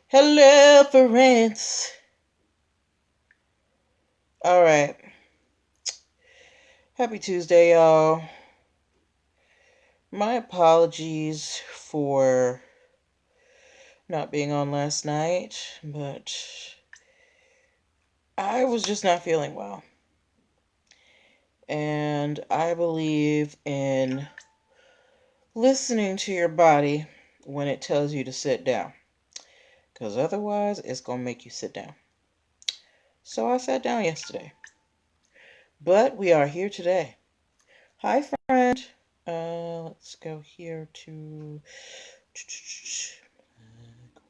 Hello, friends. All right. Happy Tuesday, y'all. My apologies for not being on last night, but I was just not feeling well. And I believe in listening to your body when it tells you to sit down, because otherwise it's going to make you sit down. So I sat down yesterday, but we are here today. Hi, friend. Let's go here to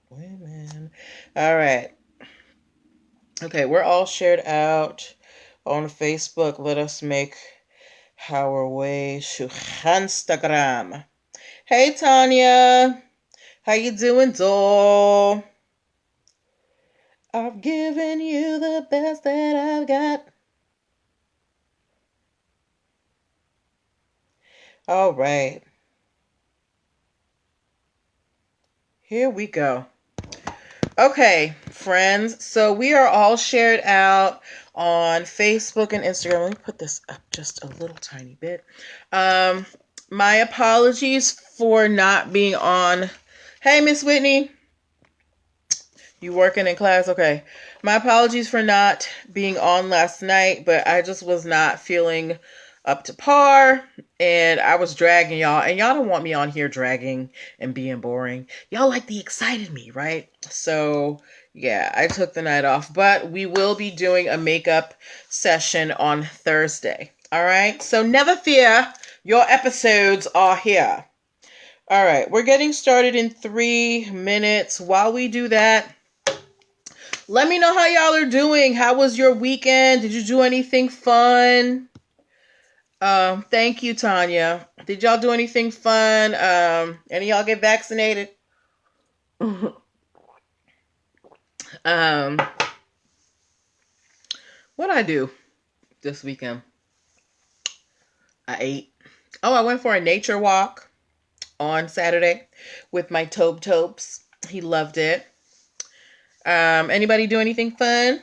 women. All right. Okay, we're all shared out on Facebook. Let us make our way to Instagram. Hey, Tanya. How you doing, doll? I've given you the best that I've got. All right. Here we go. Okay, friends. So we are all shared out on Facebook and Instagram. Let me put this up just a little tiny bit. My apologies for not being on. Hey, Miss Whitney. You working in class? Okay. My apologies for not being on last night, but I just was not feeling up to par, and I was dragging y'all, and y'all don't want me on here dragging and being boring. Y'all like the excited me, right? So yeah, I took the night off, but we will be doing a makeup session on Thursday. All right, so never fear, your episodes are here. All right, we're getting started in 3 minutes. While we do that, let me know how y'all are doing. How was your weekend? Did you do anything fun? Thank you, Tanya. Did y'all do anything fun? Any of y'all get vaccinated? um, What'd I do this weekend? I ate. Oh, I went for a nature walk on Saturday with my Topes. He loved it. Anybody do anything fun?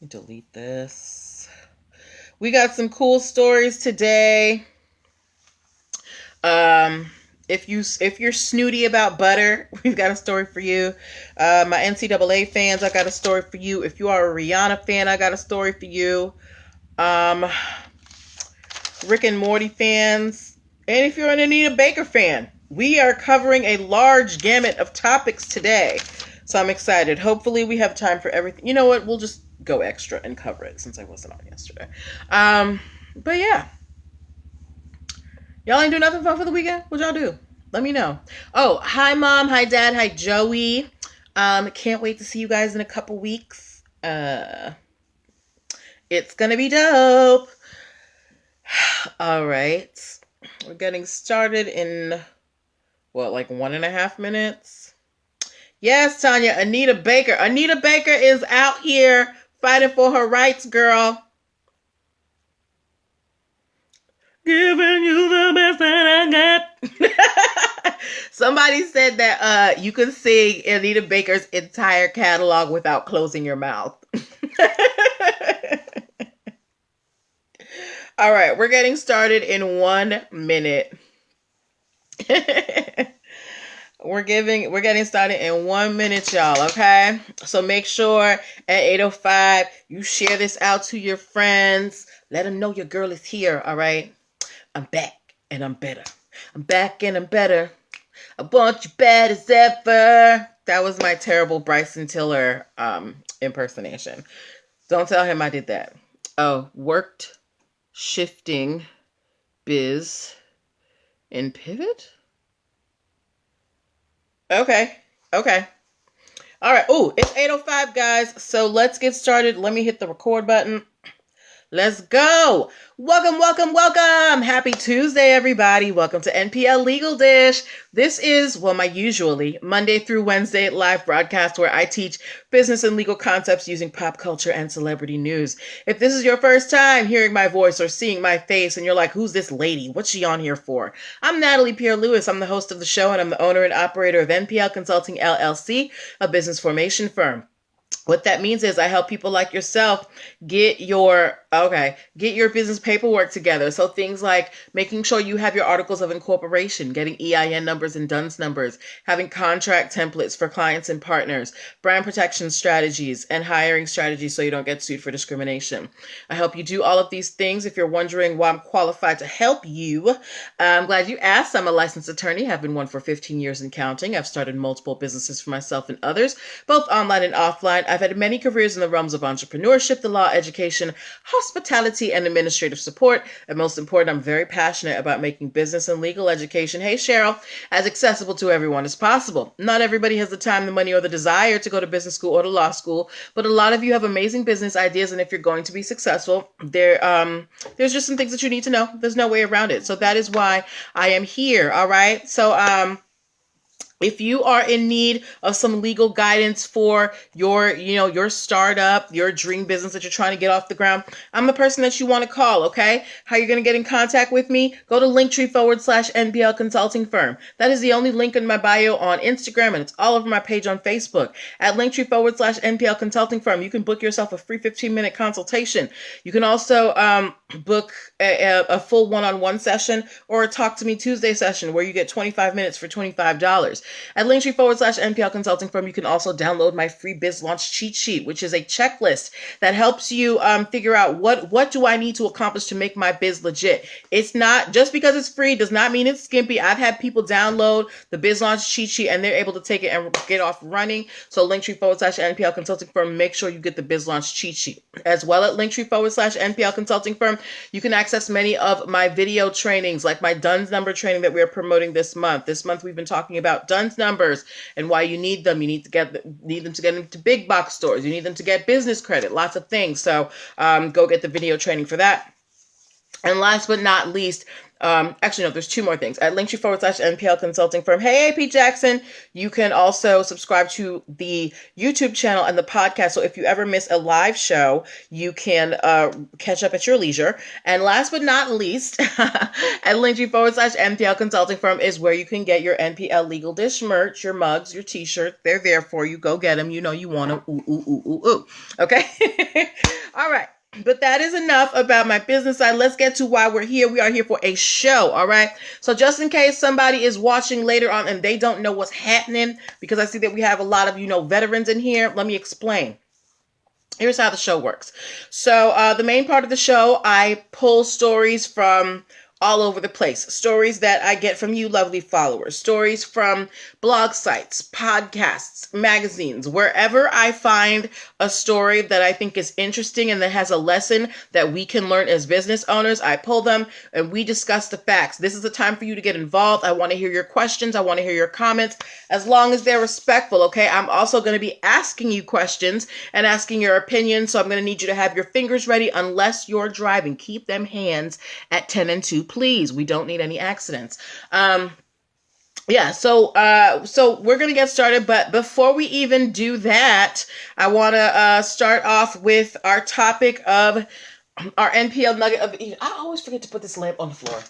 Delete this. We got some cool stories today. If you're snooty about butter, we've got a story for you. My NCAA fans, I got a story for you. If you are a Rihanna fan, I got a story for you. Rick and Morty fans, and if you're an Anita Baker fan, we are covering a large gamut of topics today. So I'm excited. Hopefully we have time for everything. You know what? We'll just go extra and cover it since I wasn't on yesterday. But yeah. Y'all ain't do nothing fun for the weekend? What y'all do? Let me know. Oh, hi Mom, hi Dad, hi Joey. Can't wait to see you guys in a couple weeks. It's gonna be dope. All right. We're getting started in like 1.5 minutes. Yes, Tanya, Anita Baker. Anita Baker is out here fighting for her rights, girl. Giving you the best that I got. Somebody said that you can sing Anita Baker's entire catalog without closing your mouth. All right, we're getting started in 1 minute. We're getting started in 1 minute, y'all, okay? So make sure at 8:05 you share this out to your friends. Let them know your girl is here, all right? I'm back and I'm better. I'm back and I'm better. I want you bad as ever. That was my terrible Bryson Tiller impersonation. Don't tell him I did that. Oh, worked shifting biz in pivot? Okay. All right. Oh, it's 8:05, guys. So let's get started. Let me hit the record button. Let's go. Welcome, welcome, welcome. Happy Tuesday, everybody. Welcome to NPL Legal Dish. This is, my usually Monday through Wednesday live broadcast where I teach business and legal concepts using pop culture and celebrity news. If this is your first time hearing my voice or seeing my face and you're like, who's this lady? What's she on here for? I'm Natalie Pierre-Lewis. I'm the host of the show and I'm the owner and operator of NPL Consulting LLC, a business formation firm. What that means is I help people like yourself get your business paperwork together. So things like making sure you have your articles of incorporation, getting EIN numbers and DUNS numbers, having contract templates for clients and partners, brand protection strategies, and hiring strategies so you don't get sued for discrimination. I help you do all of these things. If you're wondering why I'm qualified to help you, I'm glad you asked. I'm a licensed attorney, have been one for 15 years and counting. I've started multiple businesses for myself and others, both online and offline. I've had many careers in the realms of entrepreneurship, the law, education, hospitality, and administrative support. And most important, I'm very passionate about making business and legal education, hey Cheryl, as accessible to everyone as possible. Not everybody has the time, the money, or the desire to go to business school or to law school, but a lot of you have amazing business ideas, and if you're going to be successful, there's just some things that you need to know. There's no way around it. So that is why I am here. All right. So, if you are in need of some legal guidance for your startup, your dream business that you're trying to get off the ground, I'm the person that you want to call, okay? How you're going to get in contact with me? Go to linktr.ee/NPL Consulting Firm. That is the only link in my bio on Instagram, and it's all over my page on Facebook. At linktr.ee/NPL Consulting Firm, you can book yourself a free 15-minute consultation. You can also book a full one-on-one session or a Talk to Me Tuesday session where you get 25 minutes for $25. At linktr.ee/NPL Consulting Firm, you can also download my free Biz Launch Cheat Sheet, which is a checklist that helps you figure out what do I need to accomplish to make my biz legit. It's not, just because it's free does not mean it's skimpy. I've had people download the Biz Launch Cheat Sheet and they're able to take it and get off running. So linktr.ee/NPL Consulting Firm, make sure you get the Biz Launch Cheat Sheet. As well, at linktr.ee/NPL Consulting Firm, you can access many of my video trainings, like my DUNS number training that we are promoting this month. This month, we've been talking about DUNS numbers and why you need them. You need them to get into big box stores. You need them to get business credit, lots of things. So go get the video training for that. And last but not least, there's two more things. At linktr.ee/NPL Consulting Firm. Hey, AP Jackson. You can also subscribe to the YouTube channel and the podcast. So if you ever miss a live show, you can catch up at your leisure. And last but not least, at linktr.ee/NPL Consulting Firm is where you can get your NPL Legal Dish merch, your mugs, your t-shirts. They're there for you. Go get them. You know you want them. Ooh, ooh, ooh, ooh, ooh. Okay? All right. But that is enough about my business side. Let's get to why we're here. We are here for a show, all right? So just in case somebody is watching later on and they don't know what's happening, because I see that we have a lot of, veterans in here, let me explain. Here's how the show works. So the main part of the show, I pull stories from all over the place. Stories that I get from you lovely followers. Stories from blog sites, podcasts, magazines. Wherever I find a story that I think is interesting and that has a lesson that we can learn as business owners, I pull them and we discuss the facts. This is the time for you to get involved. I want to hear your questions. I want to hear your comments, as long as they're respectful, okay? I'm also going to be asking you questions and asking your opinion, so I'm going to need you to have your fingers ready unless you're driving. Keep them hands at 10 and 2, please. We don't need any accidents. So we're going to get started, but before we even do that, I want to start off with our topic of our NPL nugget of the evening. I always forget to put this lamp on the floor.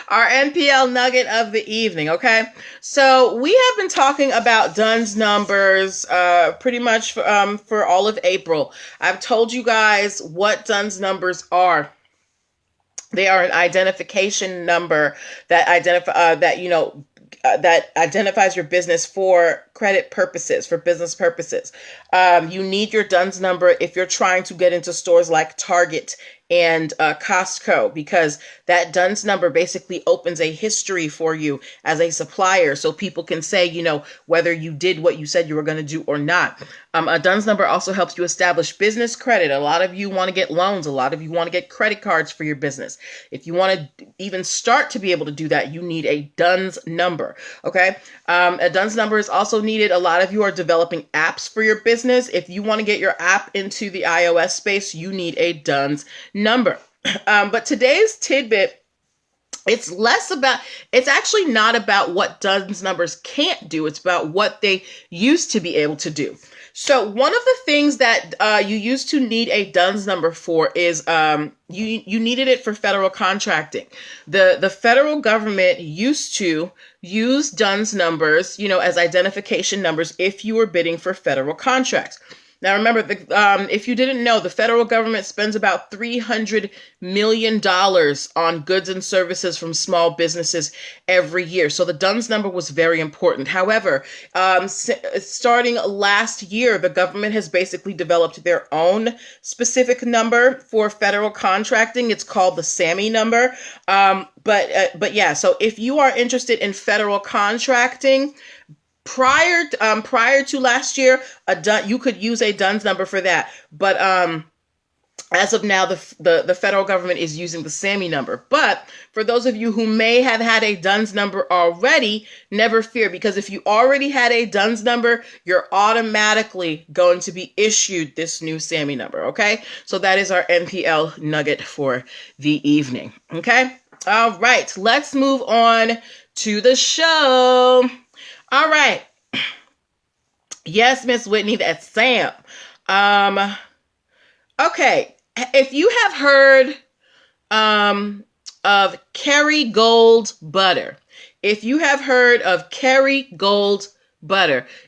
Our NPL nugget of the evening, okay? So we have been talking about DUNS numbers pretty much for all of April. I've told you guys what DUNS numbers are. They are an identification number that identifies your business for credit purposes, for business purposes. You need your DUNS number if you're trying to get into stores like Target and Costco, because that DUNS number basically opens a history for you as a supplier, so people can say, whether you did what you said you were going to do or not. A DUNS number also helps you establish business credit. A lot of you want to get loans. A lot of you want to get credit cards for your business. If you want to even start to be able to do that, you need a DUNS number. Okay. A DUNS number is also needed. A lot of you are developing apps for your business. If you want to get your app into the iOS space, you need a DUNS number. But today's tidbit, it's actually not about what DUNS numbers can't do. It's about what they used to be able to do. So one of the things that you used to need a DUNS number for is you needed it for federal contracting. The federal government used to use DUNS numbers, as identification numbers if you were bidding for federal contracts. Now, remember, if you didn't know, the federal government spends about $300 million on goods and services from small businesses every year. So the DUNS number was very important. However, starting last year, the government has basically developed their own specific number for federal contracting. It's called the SAMI number. But yeah, so if you are interested in federal contracting, prior to last year, you could use a DUNS number for that. But as of now, the federal government is using the SAMI number. But for those of you who may have had a DUNS number already, never fear, because if you already had a DUNS number, you're automatically going to be issued this new SAMI number. Okay, so that is our NPL nugget for the evening. Okay, all right, let's move on to the show. All right. Yes, Miss Whitney, that's Sam. Okay. If you have heard of Kerry Gold butter,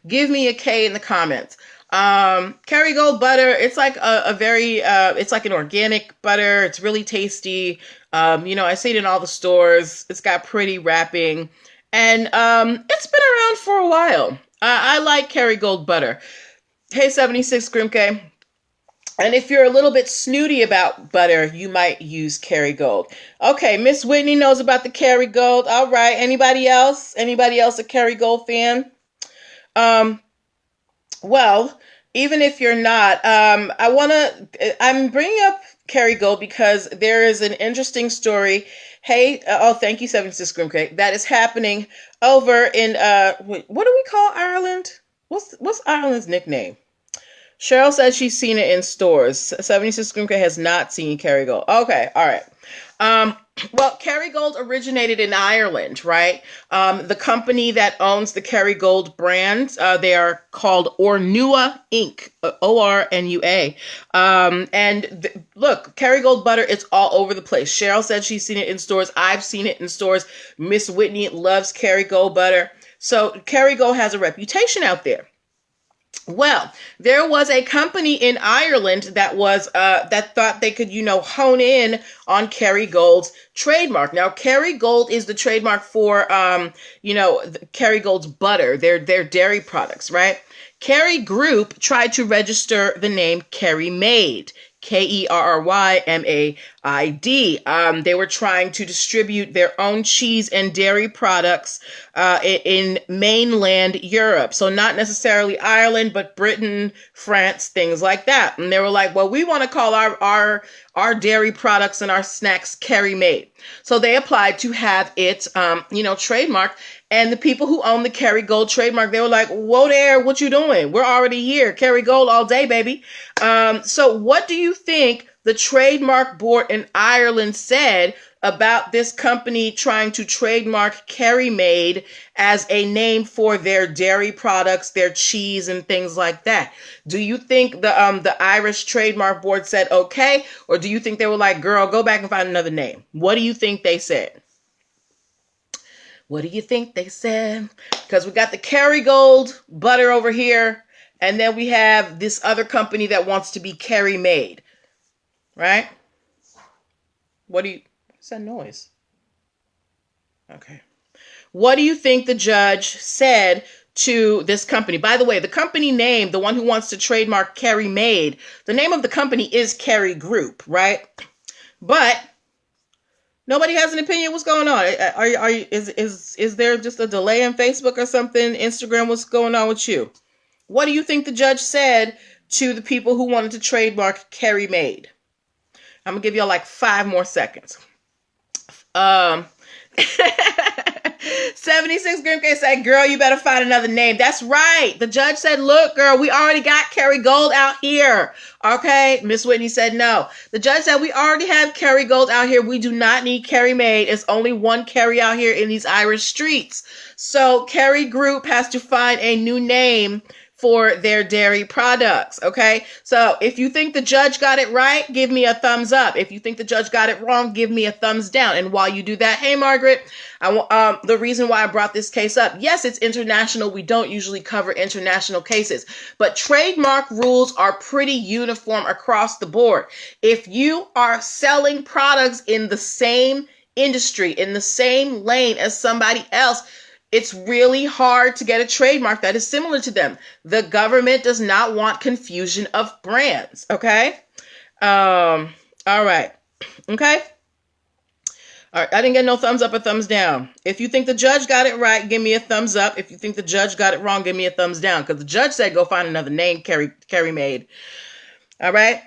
give me a K in the comments. Kerry Gold butter, it's like it's like an organic butter. It's really tasty. I see it in all the stores. It's got pretty wrapping. And it's been around for a while. I like Kerry Gold butter. Hey, 76 Grimke. And if you're a little bit snooty about butter, you might use Kerry Gold. Okay, Miss Whitney knows about the Kerry Gold. All right. Anybody else? A Kerry Gold fan? Well, even if you're not, I'm bringing up Kerry Gold because there is an interesting story. Hey, thank you, 76 Grimcake. That is happening over in, what do we call Ireland? What's Ireland's nickname? Cheryl says she's seen it in stores. 76 Grimcake has not seen Kerry Gold. Okay, all right. Well, Kerry Gold originated in Ireland, right? The company that owns the Kerry Gold brand, they are called Ornua Inc., Ornua. Look, Kerry Gold butter, it's all over the place. Cheryl said she's seen it in stores. I've seen it in stores. Miss Whitney loves Kerry Gold butter. So Kerry Gold has a reputation out there. Well, there was a company in Ireland that thought they could, hone in on Kerry Gold's trademark. Now, Kerry Gold is the trademark for, Kerry Gold's butter, their dairy products, right? Kerry Group tried to register the name Kerry Made, Kerrymaid. They were trying to distribute their own cheese and dairy products in mainland Europe. So not necessarily Ireland, but Britain, France, things like that. And they were like, well, we want to call our dairy products and our snacks Kerry Made. So they applied to have it, trademarked. And the people who own the Kerry Gold trademark, they were like, whoa there, what you doing? We're already here. Kerry Gold all day, baby. So what do you think the trademark board in Ireland said about this company trying to trademark Kerry Made as a name for their dairy products, their cheese and things like that? Do you think the Irish trademark board said okay? Or do you think they were like, girl, go back and find another name? What do you think they said? What do you think they said? Because we got the Kerry Gold butter over here, and then we have this other company that wants to be Kerry Made, right? What's that noise? Okay. What do you think the judge said to this company? By the way, the company name, the one who wants to trademark Kerry Made, the name of the company is Kerry Group, right? But nobody has an opinion. What's going on? Is there just a delay in Facebook or something? Instagram, what's going on with you? What do you think the judge said to the people who wanted to trademark Kerry made? I'm gonna give y'all like 5 more seconds. 76 Grimke said, girl, you better find another name. That's right. The judge said, look, girl, we already got Kerry Gold out here. Okay. Miss Whitney said no. The judge said, we already have Kerry Gold out here. We do not need Kerry made. It's only one Kerry out here in these Irish streets. So Kerry Group has to find a new name for their dairy products. Okay. So if you think the judge got it right, give me a thumbs up. If you think the judge got it wrong, give me a thumbs down. And while you do that, hey, Margaret, the reason why I brought this case up, yes, it's international. We don't usually cover international cases, but trademark rules are pretty uniform across the board. If you are selling products in the same industry, in the same lane as somebody else, it's really hard to get a trademark that is similar to them. The government does not want confusion of brands. Okay. All right. Okay. All right. I didn't get no thumbs up or thumbs down. If you think the judge got it right, give me a thumbs up. If you think the judge got it wrong, give me a thumbs down. Because the judge said go find another name Kerry made. All right.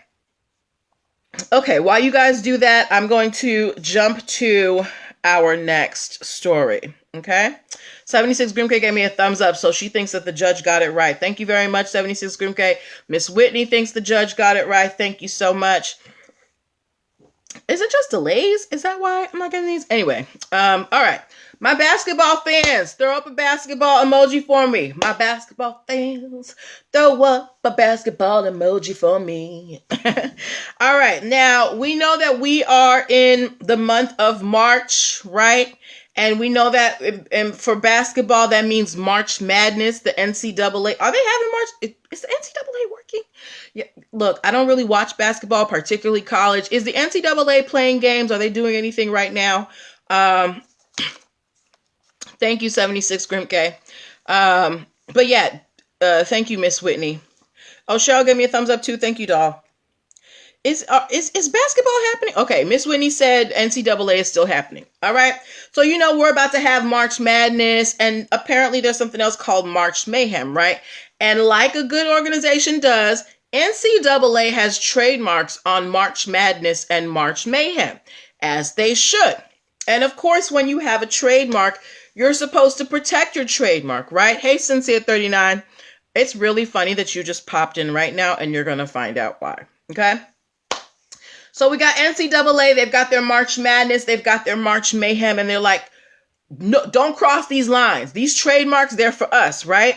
Okay. While you guys do that, I'm going to jump to our next story. Okay. 76 Grimke gave me a thumbs up, so she thinks that the judge got it right. Thank you very much, 76 Grimke. Miss Whitney thinks the judge got it right. Thank you so much. Is it just delays? Is that why I'm not getting these? Anyway, all right. My basketball fans, throw up a basketball emoji for me. My basketball fans, throw up a basketball emoji for me. All right. Now, we know that we are in the month of March, right? And we know that for basketball, that means March Madness, the NCAA. Are they having March? Is the NCAA working? Yeah. Look, I don't really watch basketball, particularly college. Is the NCAA playing games? Are they doing anything right now? Thank you, 76 Grimke. But yeah, thank you, Miss Whitney. Oh, Cheryl gave me a thumbs up too. Thank you, doll. Is basketball happening? Okay, Miss Whitney said NCAA is still happening. All right. So, we're about to have March Madness, and apparently there's something else called March Mayhem, right? And like a good organization does, NCAA has trademarks on March Madness and March Mayhem, as they should. And of course, when you have a trademark, you're supposed to protect your trademark, right? Hey, Sincere39, it's really funny that you just popped in right now, and you're going to find out why. Okay. So we got NCAA, they've got their March Madness, they've got their March Mayhem, and they're like, no, don't cross these lines. These trademarks, they're for us, right?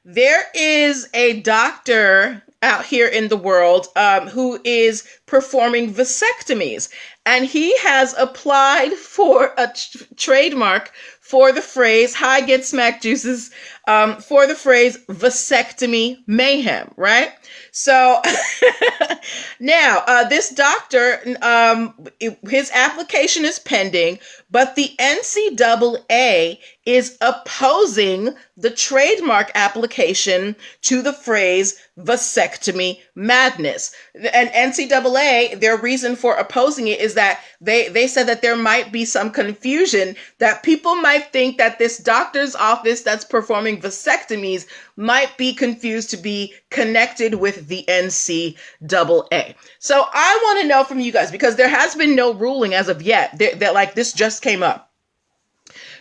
There is a doctor out here in the world who is performing vasectomies, and he has applied for a trademark for the phrase, hi, get smack juices, for the phrase vasectomy mayhem, right? So now this doctor, his application is pending, but the NCAA is opposing the trademark application to the phrase vasectomy madness. And NCAA, their reason for opposing it is that they said that there might be some confusion, that people might think that this doctor's office that's performing vasectomies might be confused to be connected with the NCAA. So I want to know from you guys, because there has been no ruling as of yet, that like this just came up.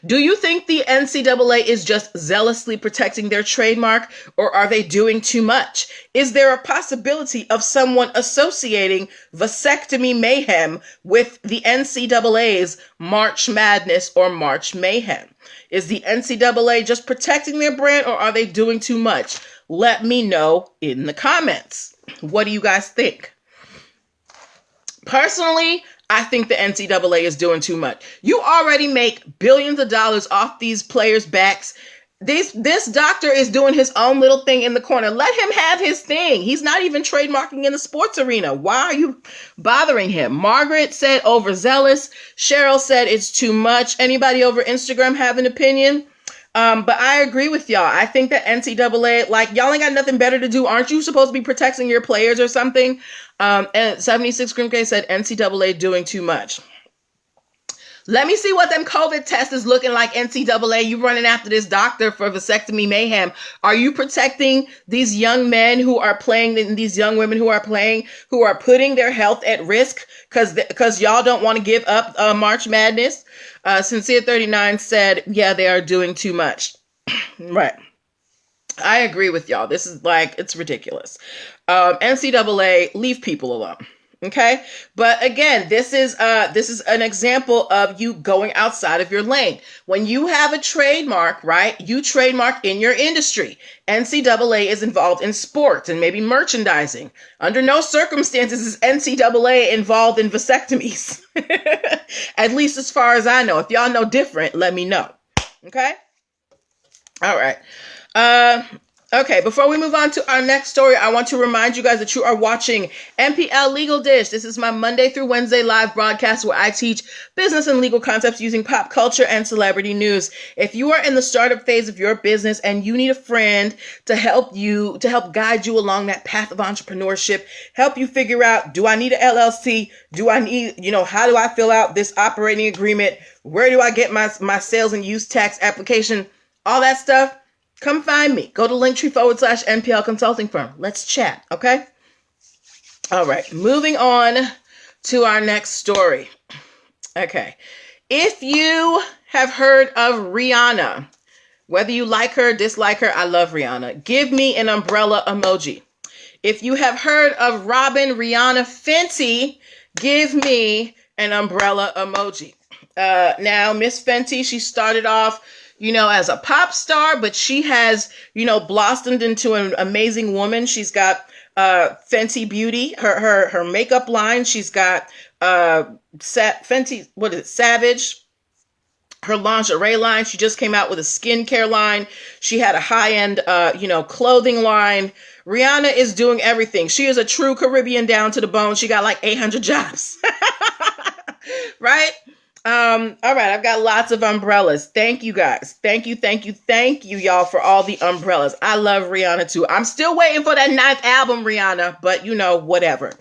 Do you think the NCAA is just zealously protecting their trademark, or are they doing too much? Is there a possibility of someone associating vasectomy mayhem with the NCAA's March Madness or March Mayhem? Is the NCAA just protecting their brand, or are they doing too much? Let me know in the comments. What do you guys think? Personally, I think the NCAA is doing too much. You already make billions of dollars off these players' backs. This doctor is doing his own little thing in the corner. Let him have his thing. He's not even trademarking in the sports arena. Why are you bothering him? Margaret said overzealous. Cheryl said it's too much. Anybody over Instagram have an opinion? But I agree with y'all. I think that NCAA, like, y'all ain't got nothing better to do. Aren't you supposed to be protecting your players or something? And 76 Grim K said NCAA doing too much. Let me see what them COVID test is looking like, NCAA. You running after this doctor for vasectomy mayhem. Are you protecting these young men who are playing, and these young women who are playing, who are putting their health at risk because y'all don't want to give up March Madness? Sincere 39 said, yeah, they are doing too much. Right. I agree with y'all. This is like, it's ridiculous. NCAA, leave people alone. Okay. But again, this is an example of you going outside of your lane. When you have a trademark, right? You trademark in your industry. NCAA is involved in sports and maybe merchandising. Under no circumstances is NCAA involved in vasectomies. At least as far as I know. If y'all know different, let me know. Okay. All right. Okay, before we move on to our next story, I want to remind you guys that you are watching MPL Legal Dish. This is my Monday through Wednesday live broadcast where I teach business and legal concepts using pop culture and celebrity news. If you are in the startup phase of your business and you need a friend to help guide you along that path of entrepreneurship, help you figure out, do I need an LLC? Do I need, how do I fill out this operating agreement? Where do I get my sales and use tax application? All that stuff. Come find me. Go to linktr.ee/NPL Consulting Firm. Let's chat, okay? All right, moving on to our next story. Okay, if you have heard of Rihanna, whether you like her, dislike her, I love Rihanna. Give me an umbrella emoji. If you have heard of Robin, Rihanna, Fenty, give me an umbrella emoji. Now, Miss Fenty, she started off as a pop star, but she has, blossomed into an amazing woman. She's got Fenty Beauty, her makeup line. She's got Fenty, what is it, Savage, her lingerie line. She just came out with a skincare line. She had a high-end, clothing line. Rihanna is doing everything. She is a true Caribbean down to the bone. She got like 800 jobs. Right? All right, I've got lots of umbrellas. Thank you guys. Thank you, y'all, for all the umbrellas. I love Rihanna too. I'm still waiting for that 9th album, Rihanna, but whatever.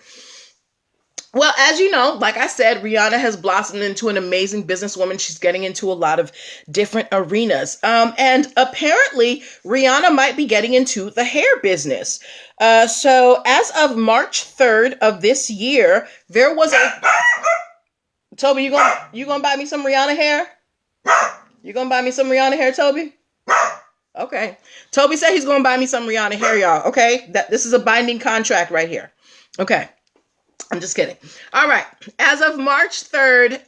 Well, as you know, like I said, Rihanna has blossomed into an amazing businesswoman. She's getting into a lot of different arenas. And apparently Rihanna might be getting into the hair business. So as of March 3rd of this year, there was a... Toby, you gonna buy me some Rihanna hair? You gonna buy me some Rihanna hair, Toby? Okay. Toby said he's gonna buy me some Rihanna hair, y'all. Okay? This is a binding contract right here. Okay. I'm just kidding. All right. As of March 3rd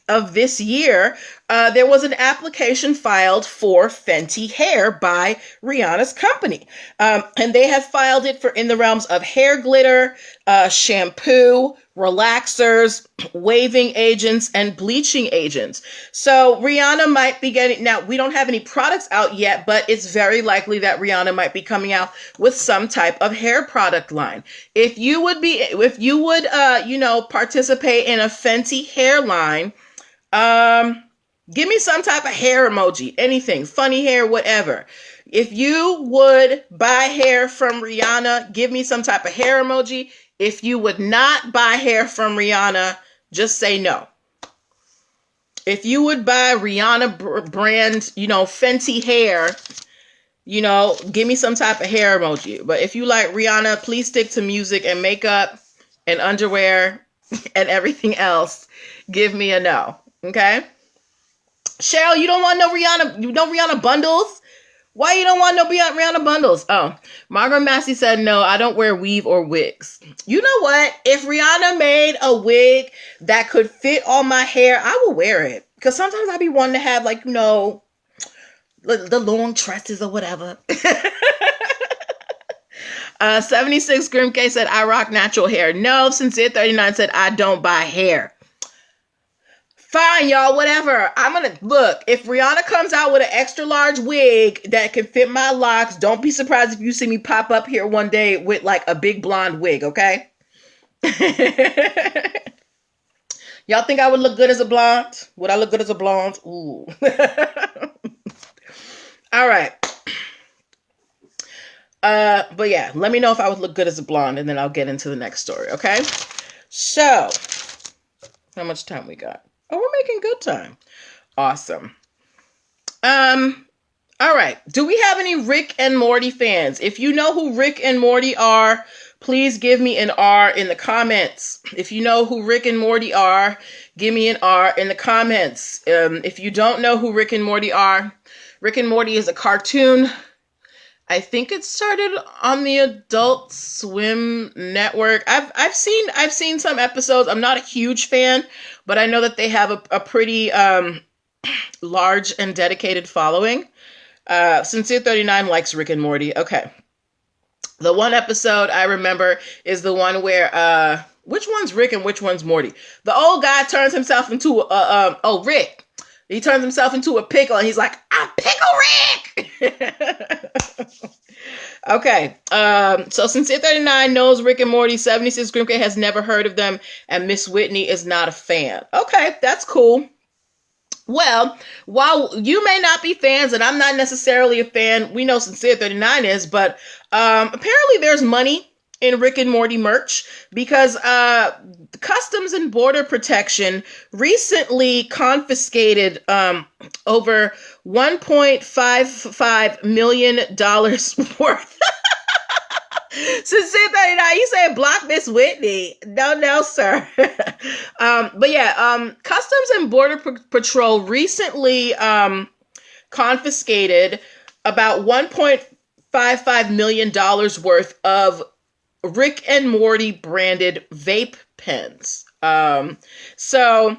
of this year, there was an application filed for Fenty hair by Rihanna's company. And they have filed it for in the realms of hair glitter, shampoo, relaxers, waving agents, and bleaching agents. So Rihanna might be getting, now we don't have any products out yet, but it's very likely that Rihanna might be coming out with some type of hair product line. If you would participate in a Fenty hair line, give me some type of hair emoji, anything, funny hair, whatever. If you would buy hair from Rihanna, give me some type of hair emoji. If you would not buy hair from Rihanna, just say no. If you would buy Rihanna brand, Fenty hair, give me some type of hair emoji. But if you like Rihanna, please stick to music and makeup and underwear and everything else. Give me a no. Okay? Cheryl, you don't want no Rihanna bundles? Why you don't want no Rihanna bundles? Oh, Margaret Massey said, no, I don't wear weave or wigs. You know what? If Rihanna made a wig that could fit all my hair, I will wear it. Because sometimes I be wanting to have the long tresses or whatever. 76 Grim K said, I rock natural hair. No, Sincere 39 said, I don't buy hair. Fine, y'all, whatever. I'm going to look. If Rihanna comes out with an extra large wig that can fit my locks, don't be surprised if you see me pop up here one day with like a big blonde wig, okay? Y'all think I would look good as a blonde? Would I look good as a blonde? Ooh. All right. But yeah, let me know if I would look good as a blonde, and then I'll get into the next story, okay? So, how much time we got? Oh, we're making good time. Awesome. All right. Do we have any Rick and Morty fans? If you know who Rick and Morty are, please give me an R in the comments. If you know who Rick and Morty are, give me an R in the comments. If you don't know who Rick and Morty are, Rick and Morty is a cartoon. I think it started on the Adult Swim network. I've seen some episodes. I'm not a huge fan, but I know that they have a pretty large and dedicated following. Sincere 39 likes Rick and Morty. Okay. The one episode I remember is the one where which one's Rick and which one's Morty? The old guy turns himself into Rick. He turns himself into a pickle and he's like, I'm Pickle Rick. Okay. So Sincere 39 knows Rick and Morty. 76 Grimke has never heard of them, and Miss Whitney is not a fan. Okay, that's cool. Well, while you may not be fans, and I'm not necessarily a fan, we know Sincere 39 is, but apparently there's money in Rick and Morty merch because Customs and Border Protection recently confiscated over $1.55 million worth. Sincere 39, you said block Miss Whitney. No, sir. But yeah, Customs and Border Patrol recently confiscated about $1.55 million worth of Rick and Morty branded vape pens. So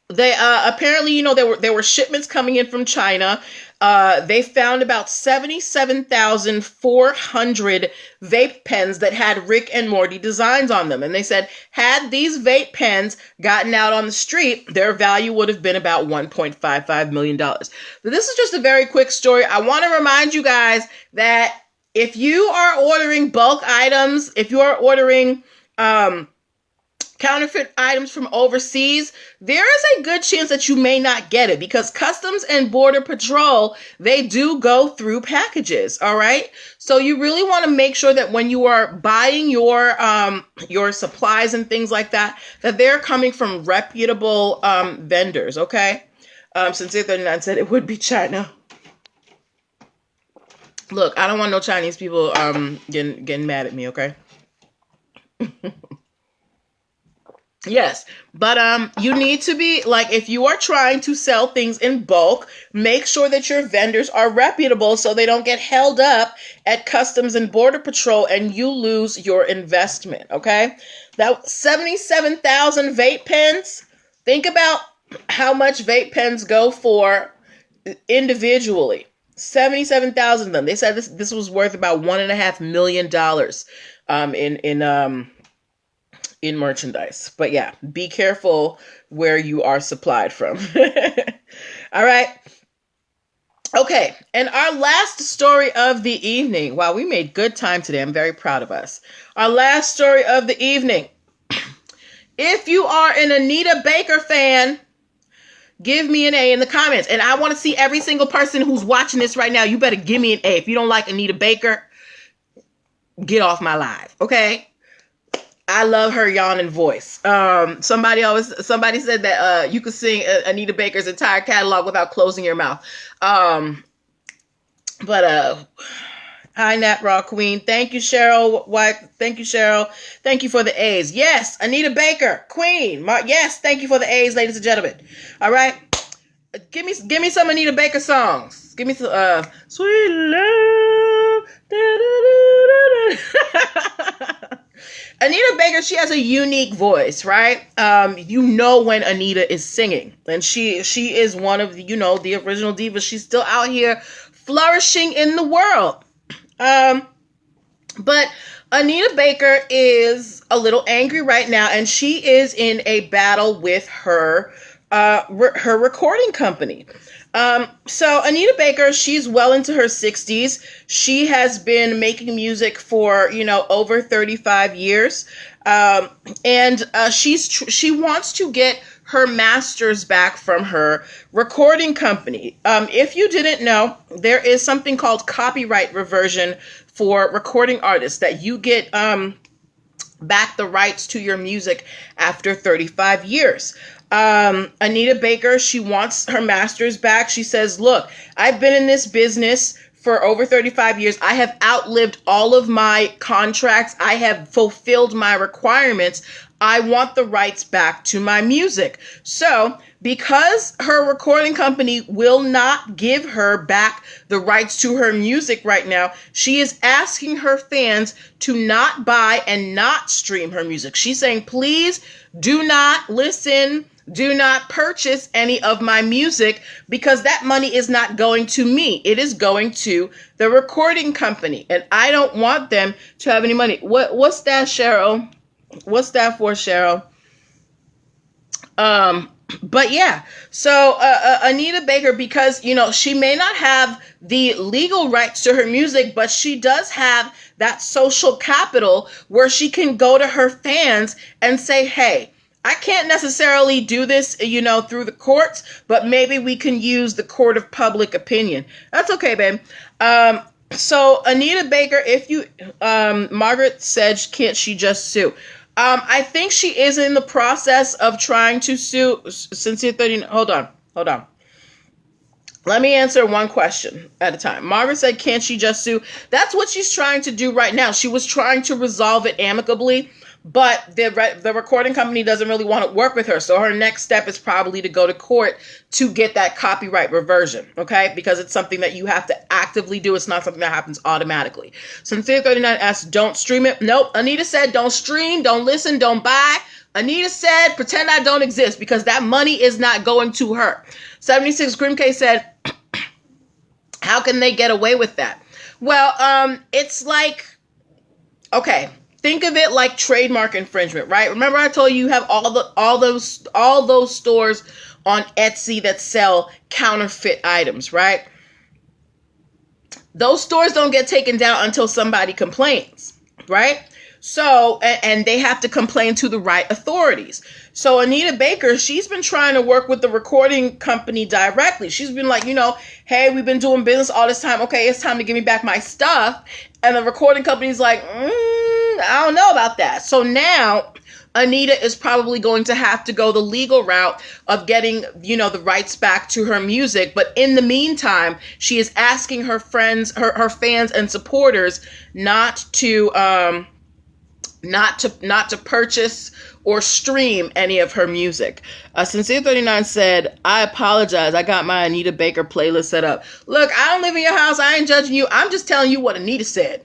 they apparently, there were shipments coming in from China. They found about 77,400 vape pens that had Rick and Morty designs on them. And they said, had these vape pens gotten out on the street, their value would have been about $1.55 million. So this is just a very quick story. I want to remind you guys that if you are ordering bulk items, if you are ordering counterfeit items from overseas, there is a good chance that you may not get it because Customs and Border Patrol, they do go through packages, all right? So you really want to make sure that when you are buying your supplies and things like that, that they're coming from reputable vendors, okay? Sincere 39 said it would be China. Look, I don't want no Chinese people getting mad at me, okay? Yes, but you need to be, like, if you are trying to sell things in bulk, make sure that your vendors are reputable so they don't get held up at Customs and Border Patrol and you lose your investment, okay? That 77,000 vape pens, think about how much vape pens go for individually. 77,000 of them. They said this was worth about $1.5 million in merchandise. But yeah, be careful where you are supplied from. All right. Okay. And our last story of the evening. Wow, we made good time today. I'm very proud of us. Our last story of the evening. If you are an Anita Baker fan, give me an A in the comments. And I want to see every single person who's watching this right now. You better give me an A. If you don't like Anita Baker, get off my live. Okay. I love her yawning voice. Somebody said that you could sing Anita Baker's entire catalog without closing your mouth. Hi, Nat Raw Queen. Thank you, Cheryl. Thank you, Cheryl. Thank you for the A's. Yes, Anita Baker, Queen. Yes, thank you for the A's, ladies and gentlemen. All right, give me some Anita Baker songs. Give me some Sweet Love. Anita Baker, she has a unique voice, right? You know when Anita is singing, and she is one of the, the original divas. She's still out here flourishing in the world. But Anita Baker is a little angry right now, and she is in a battle with her recording company. So Anita Baker, she's well into her 60s. She has been making music for, over 35 years. And she wants to get her masters back from her recording company. If you didn't know, there is something called copyright reversion for recording artists, that you get back the rights to your music after 35 years. Anita Baker, she wants her masters back. She says, look, I've been in this business for over 35 years. I have outlived all of my contracts. I have fulfilled my requirements. I want the rights back to my music. So, because her recording company will not give her back the rights to her music right now, she is asking her fans to not buy and not stream her music. She's saying, please do not listen, do not purchase any of my music, because that money is not going to me. It is going to the recording company, and I don't want them to have any money. What's that, Cheryl? What's that for, Cheryl? But yeah, so Anita Baker, because, you know, she may not have the legal rights to her music, but she does have that social capital where she can go to her fans and say, hey, I can't necessarily do this, you know, through the courts, but maybe we can use the court of public opinion. That's okay, babe. So Anita Baker, if you, Margaret said, can't she just sue? I think she is in the process of trying to sue. Sincere 30. Hold on. Let me answer one question at a time. Margaret said, can't she just sue? That's what she's trying to do right now. She was trying to resolve it amicably, but the recording company doesn't really want to work with her. So her next step is probably to go to court to get that copyright reversion, okay? Because it's something that you have to actively do. It's not something that happens automatically. Sincere 39 asks, don't stream it. Nope. Anita said, don't stream, don't listen, don't buy. Anita said, pretend I don't exist, because that money is not going to her. 76 Grim K said, how can they get away with that? Well, it's like, okay, think of it like trademark infringement, right? Remember I told you have all those stores on Etsy that sell counterfeit items, right? Those stores don't get taken down until somebody complains, right? So, and they have to complain to the right authorities. So Anita Baker, she's been trying to work with the recording company directly. She's been like, you know, hey, we've been doing business all this time. Okay, it's time to give me back my stuff. And the recording company's like, I don't know about that. So now Anita is probably going to have to go the legal route of getting, you know, the rights back to her music. But in the meantime, she is asking her friends, her fans and supporters not to purchase or stream any of her music. Sincere 39 said, I apologize. I got my Anita Baker playlist set up. Look, I don't live in your house. I ain't judging you. I'm just telling you what Anita said.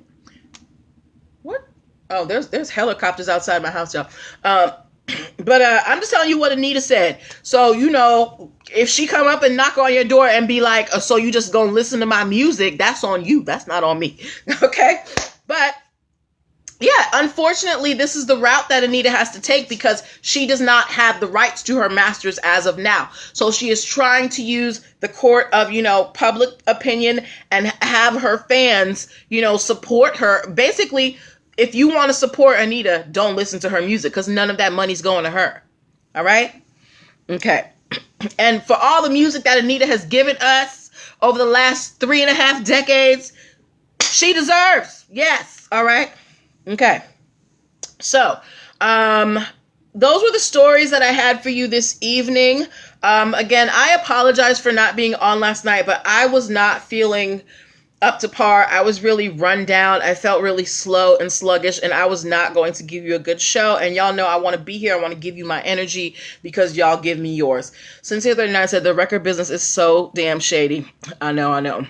What? Oh, there's helicopters outside my house, y'all. But I'm just telling you what Anita said. So, you know, if she come up and knock on your door and be like, so you just gonna listen to my music, that's on you. That's not on me. Okay? But yeah, unfortunately, this is the route that Anita has to take, because she does not have the rights to her masters as of now. So she is trying to use the court of, you know, public opinion and have her fans, you know, support her. Basically, if you want to support Anita, don't listen to her music, because none of that money's going to her. All right? Okay. And for all the music that Anita has given us over the last 3.5 decades, she deserves. Yes. All right. Okay, so those were the stories that I had for you this evening. Again, I apologize for not being on last night, but I was not feeling up to par. I was really run down. I felt really slow and sluggish, and I was not going to give you a good show. And y'all know I want to be here. I want to give you my energy because y'all give me yours. Sincere 39 said the record business is so damn shady. I know.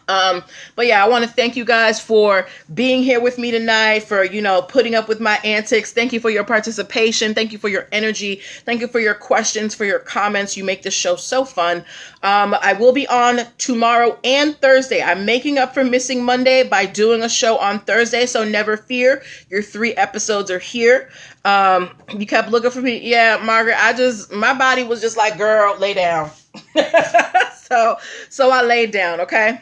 But yeah, I want to thank you guys for being here with me tonight, for, you know, putting up with my antics. Thank you for your participation. Thank you for your energy. Thank you for your questions, for your comments. You make this show so fun. I will be on tomorrow and Thursday. I'm making up for missing Monday by doing a show on Thursday. So never fear. Your 3 episodes are here. You kept looking for me. Yeah, Margaret, my body was just like, girl, lay down. So I laid down. Okay.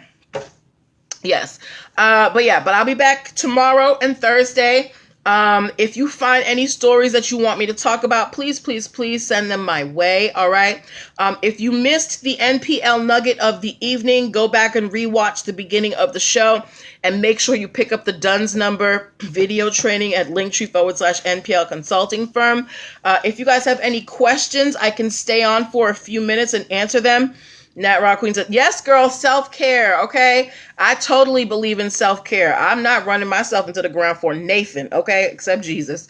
Yes. But I'll be back tomorrow and Thursday. If you find any stories that you want me to talk about, please, please, please send them my way. All right. If you missed the NPL nugget of the evening, go back and rewatch the beginning of the show and make sure you pick up the DUNS number video training at linktr.ee/NPL consulting firm. If you guys have any questions, I can stay on for a few minutes and answer them. Nat Rock Queen said, yes, girl, self-care, okay? I totally believe in self-care. I'm not running myself into the ground for Nathan, okay? Except Jesus.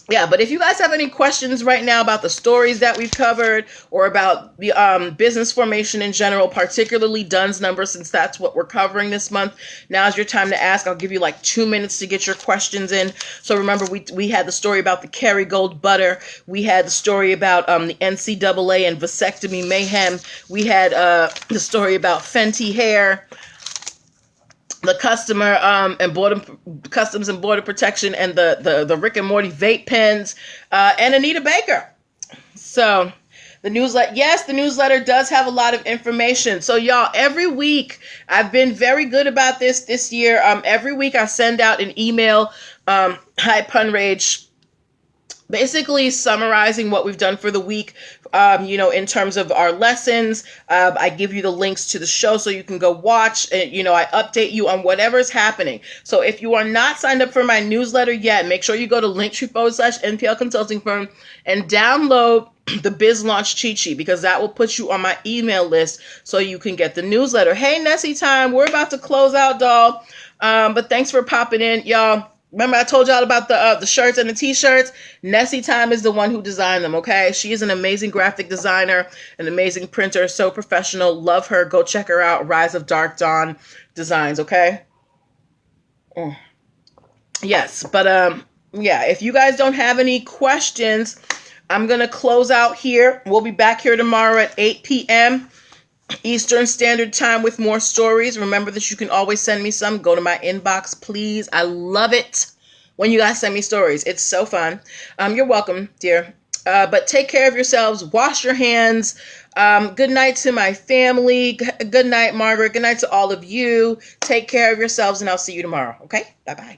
Yeah, but if you guys have any questions right now about the stories that we've covered or about the business formation in general, particularly DUNS number, since that's what we're covering this month, now's your time to ask. I'll give you like 2 minutes to get your questions in. So remember, we had the story about the Kerry gold butter. We had the story about the NCAA and vasectomy mayhem. We had the story about Fenty hair, the customs and border protection, and the Rick and Morty vape pens, and Anita Baker. So the newsletter does have a lot of information. So y'all, every week, I've been very good about this year. Every week I send out an email, hi Pun Rage, basically summarizing what we've done for the week, in terms of our lessons. I give you the links to the show so you can go watch. I update you on whatever's happening. So if you are not signed up for my newsletter yet, make sure you go to linktr.ee/NPL consulting firm and download the Biz Launch Cheat Sheet, because that will put you on my email list so you can get the newsletter. Hey, Nessie time. We're about to close out, doll. But thanks for popping in, y'all. Remember I told y'all about the shirts and the t-shirts? Nessie Time is the one who designed them, okay? She is an amazing graphic designer, an amazing printer, so professional. Love her. Go check her out. Rise of Dark Dawn Designs, okay? Yes, but if you guys don't have any questions, I'm going to close out here. We'll be back here tomorrow at 8 p.m. Eastern Standard Time with more stories. Remember that you can always send me some. Go to my inbox, please. I love it when you guys send me stories. It's so fun. You're welcome, dear. But take care of yourselves. Wash your hands. Good night to my family. Good night, Margaret. Good night to all of you. Take care of yourselves, and I'll see you tomorrow. Okay? Bye-bye.